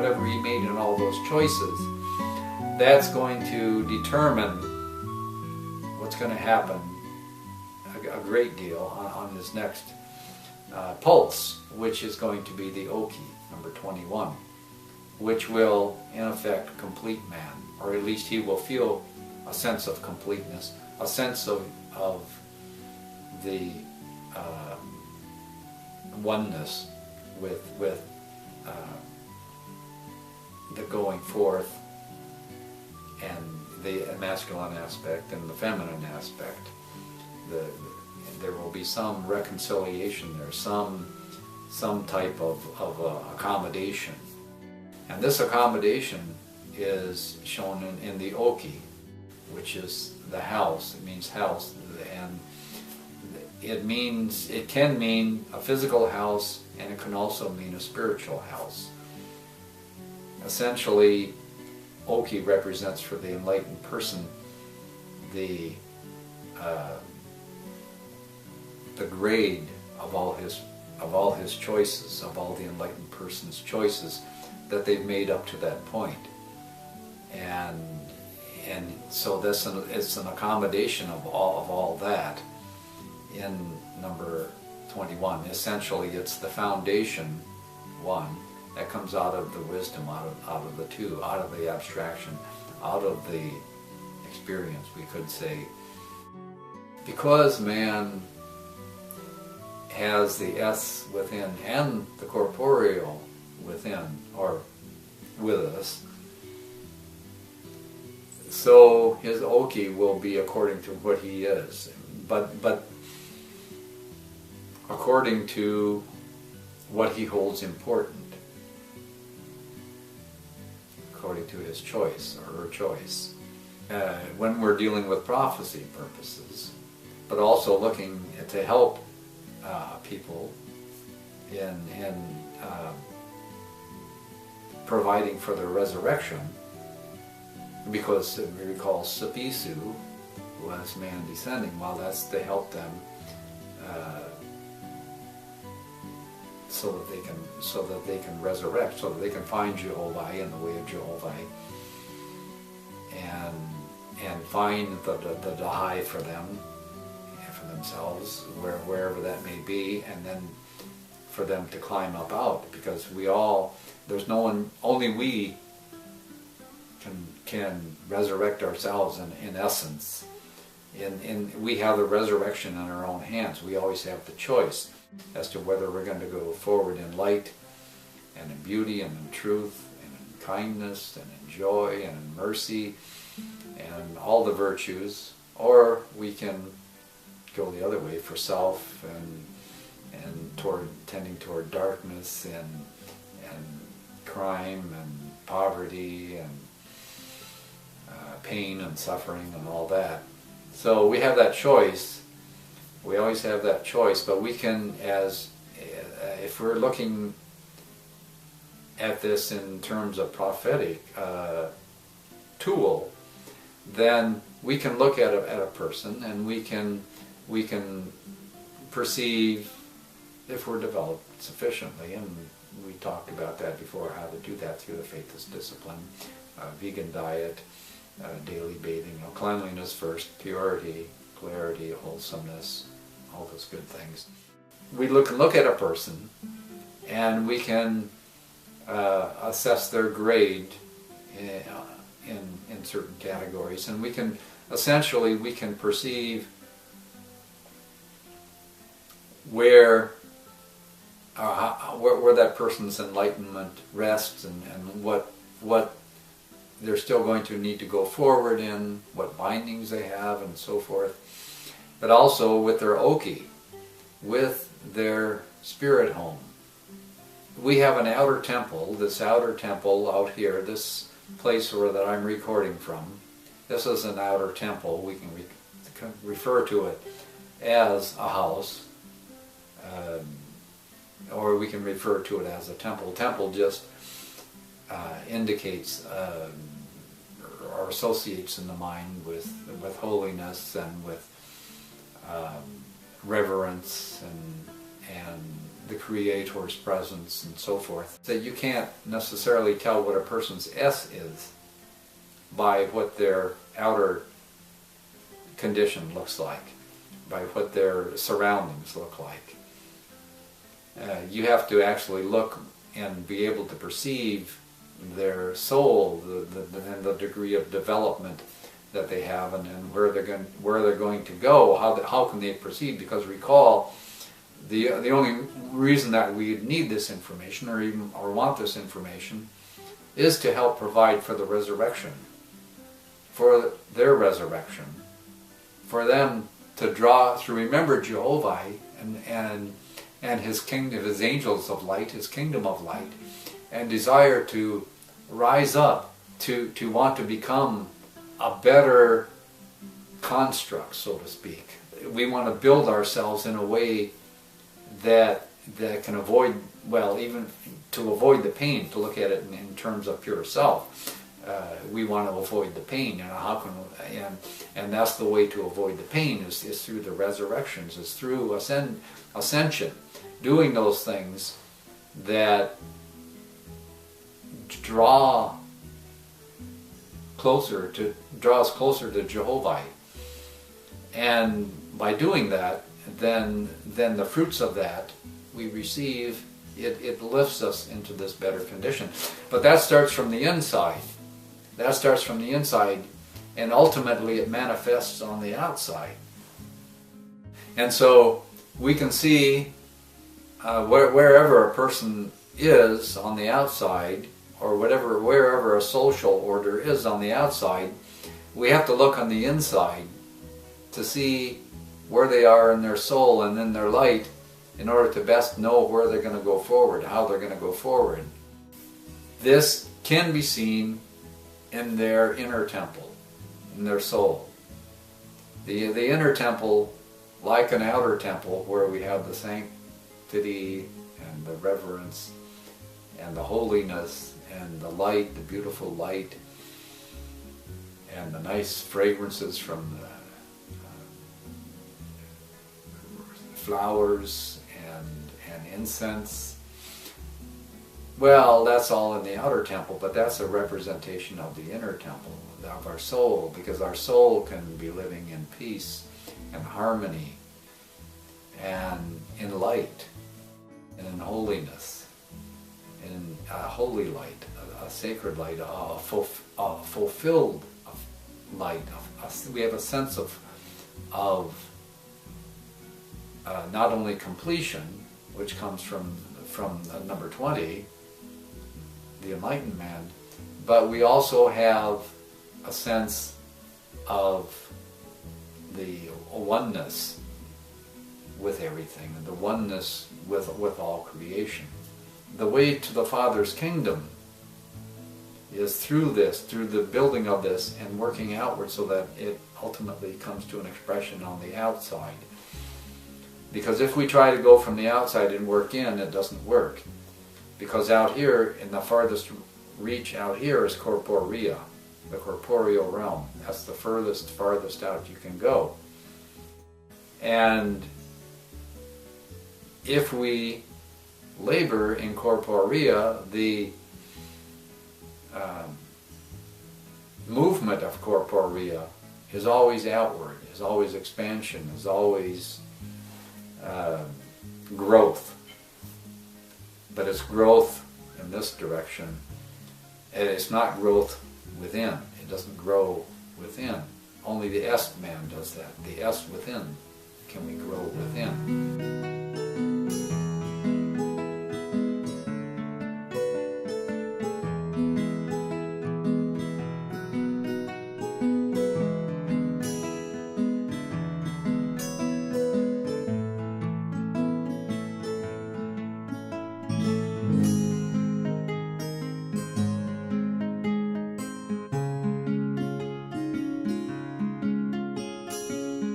whatever he made in all those choices, that's going to determine what's going to happen a great deal on his next pulse, which is going to be the Oahspe, number 21, which will, in effect, complete man, or at least he will feel a sense of completeness, a sense of the oneness with the going forth and the masculine aspect and the feminine aspect. There will be some reconciliation there, some type of accommodation. And this accommodation is shown in the Oahspe, which is the house. It means house, and it can mean a physical house, and it can also mean a spiritual house. Essentially, Oahspe represents for the enlightened person the grade of all his choices, of all the enlightened person's choices that they've made up to that point. And so it's an accommodation of all that in number 21. Essentially, it's the foundation one that comes out of the wisdom, out of the two, out of the abstraction, out of the experience, we could say. Because man has the S within and the corporeal within, or with us, so his Oahspe will be according to what he is, but according to what he holds important, according to his choice or her choice. When we're dealing with prophecy purposes, but also looking to help people in providing for their resurrection, because we recall Sapisu was man descending. Well, that's to help them so that they can resurrect, so that they can find Jehovah in the way of Jehovah, and find the high for them, for themselves, wherever that may be, and then for them to climb up out, because there's no one, only we can resurrect ourselves in essence. We have the resurrection in our own hands. We always have the choice as to whether we're going to go forward in light and in beauty and in truth and in kindness and in joy and in mercy and all the virtues, or we can go the other way for self and tending toward darkness and crime and poverty and pain and suffering and all that. So we have that choice. We always have that choice, but we can, if we're looking at this in terms of prophetic tool, then we can look at a person and we can perceive, if we're developed sufficiently, and we talked about that before, how to do that through the faithless discipline, vegan diet, daily bathing, cleanliness first, purity, clarity, wholesomeness, all those good things. We look at a person and we can assess their grade in certain categories, and we can perceive where that person's enlightenment rests, and what they're still going to need to go forward in, what bindings they have, and so forth. But also with their Oahspe, with their spirit home. We have an outer temple, this outer temple out here, this place that I'm recording from. This is an outer temple. We can refer to it as a house, or we can refer to it as a temple. Temple just indicates or associates in the mind with holiness and with reverence and the Creator's presence and so forth. That you can't necessarily tell what a person's S is by what their outer condition looks like, by what their surroundings look like. You have to actually look and be able to perceive their soul, and the degree of development that they have, and where they're going to go. How can they proceed? Because recall, the only reason that we need this information, or want this information, is to help provide for the resurrection, for their resurrection, for them to remember Jehovah and his kingdom, his angels of light, his kingdom of light, and desire to rise up, to want to become a better construct, so to speak. We want to build ourselves in a way that can avoid, well, even to avoid the pain, to look at it in terms of pure self. We want to avoid the pain, and that's the way to avoid the pain is through the resurrections, is through ascension, doing those things that draw us closer to Jehovah. And by doing that, then the fruits of that we receive, it lifts us into this better condition. But that starts from the inside. That starts from the inside, and ultimately it manifests on the outside. And so we can see wherever a person is on the outside, or wherever a social order is on the outside, we have to look on the inside to see where they are in their soul and in their light, in order to best know where they're going to go forward, how they're going to go forward. This can be seen in their inner temple, in their soul. The inner temple, like an outer temple, where we have the sanctity and the reverence and the holiness and the light, the beautiful light, and the nice fragrances from the flowers and incense. Well, that's all in the outer temple, but that's a representation of the inner temple, of our soul, because our soul can be living in peace and harmony and in light and in holiness, in a holy light, a sacred light, a fulfilled light. We have a sense of not only completion, which comes from number 20, the enlightened man, but we also have a sense of the oneness with everything, and the oneness with all creation. The way to the Father's kingdom is through the building of this and working outward, so that it ultimately comes to an expression on the outside. Because if we try to go from the outside and work in, it doesn't work. Because out here, in the farthest reach out here, is corporea, the corporeal realm. That's the farthest out you can go. And if we labor in corporea, the movement of corporea is always outward, is always expansion, is always growth. But it's growth in this direction. And it's not growth within. It doesn't grow within. Only the S man does that. The S within. Can we grow within?